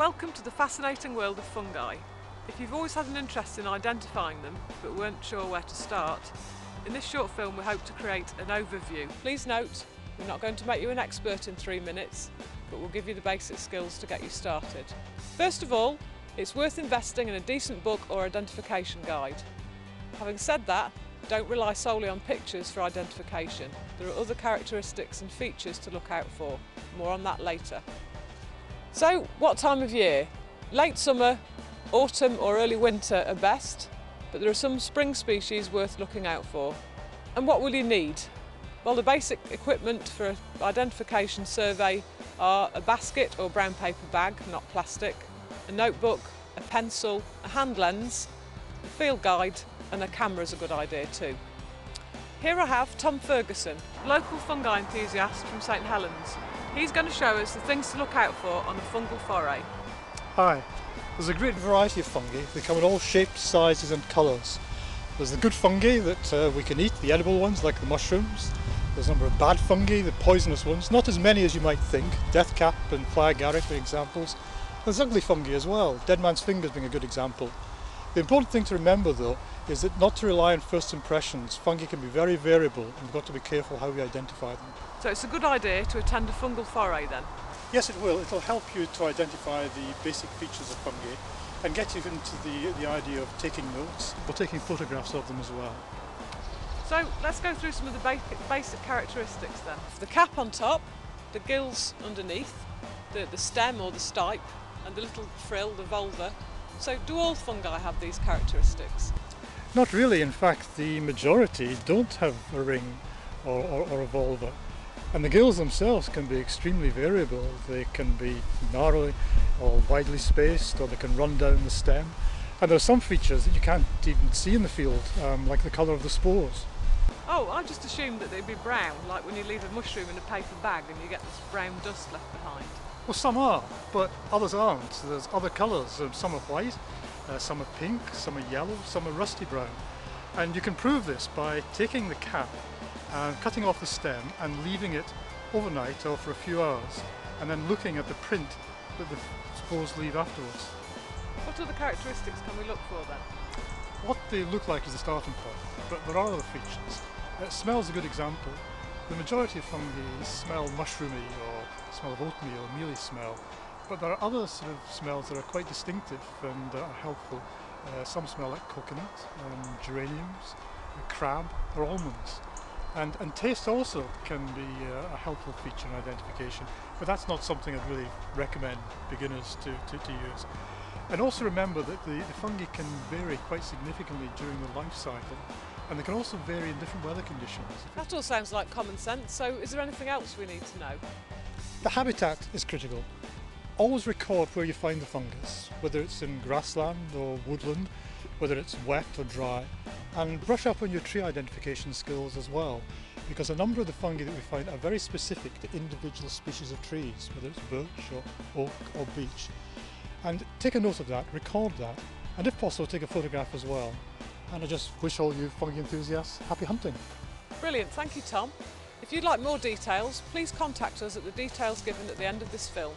Welcome to the fascinating world of fungi. If you've always had an interest in identifying them but weren't sure where to start, in this short film we hope to create an overview. Please note, we're not going to make you an expert in 3 minutes, but we'll give you the basic skills to get you started. First of all, it's worth investing in a decent book or identification guide. Having said that, don't rely solely on pictures for identification. There are other characteristics and features to look out for. More on that later. So, what time of year? Late summer, autumn or early winter are best, but there are some spring species worth looking out for. And what will you need? Well, the basic equipment for an identification survey are a basket or brown paper bag, not plastic, a notebook, a pencil, a hand lens, a field guide, and a camera is a good idea too. Here I have Tom Ferguson, local fungi enthusiast from St Helens. He's going to show us the things to look out for on a fungal foray. Hi, there's a great variety of fungi. They come in all shapes, sizes and colours. There's the good fungi that we can eat, the edible ones like the mushrooms. There's a number of bad fungi, the poisonous ones, not as many as you might think. Deathcap and fly agaric are examples. There's ugly fungi as well, dead man's fingers being a good example. The important thing to remember though is that not to rely on first impressions. Fungi can be very variable and we've got to be careful how we identify them. So it's a good idea to attend a fungal foray then? Yes, it will. It'll help you to identify the basic features of fungi and get you into the idea of taking notes or taking photographs of them as well. So let's go through some of the basic characteristics then. The cap on top, the gills underneath, the stem or the stipe, and the little frill, the vulva. So do all fungi have these characteristics? Not really. In fact, the majority don't have a ring or a vulva. And the gills themselves can be extremely variable. They can be narrow or widely spaced, or they can run down the stem. And there are some features that you can't even see in the field, like the colour of the spores. Oh, I just assumed that they'd be brown, like when you leave a mushroom in a paper bag and you get this brown dust left behind. Well, some are, but others aren't. So there's other colours. Some are white, some are pink, some are yellow, some are rusty brown. And you can prove this by taking the cap and cutting off the stem and leaving it overnight or for a few hours, and then looking at the print that the spores leave afterwards. What other characteristics can we look for then? What they look like is the starting point, but there are other features. Smell's a good example. The majority of fungi smell mushroomy or smell of oatmeal, mealy smell, but there are other sort of smells that are quite distinctive and are helpful. Some smell like coconut, geraniums, crab or almonds. And taste also can be a helpful feature in identification, but that's not something I'd really recommend beginners to use. And also remember that the fungi can vary quite significantly during the life cycle, and they can also vary in different weather conditions. That all sounds like common sense, so is there anything else we need to know? The habitat is critical. Always record where you find the fungus, whether it's in grassland or woodland, whether it's wet or dry, and brush up on your tree identification skills as well, because a number of the fungi that we find are very specific to individual species of trees, whether it's birch or oak or beech. And take a note of that, record that, and if possible take a photograph as well. And I just wish all you fungi enthusiasts happy hunting. Brilliant, thank you Tom. If you'd like more details, please contact us at the details given at the end of this film.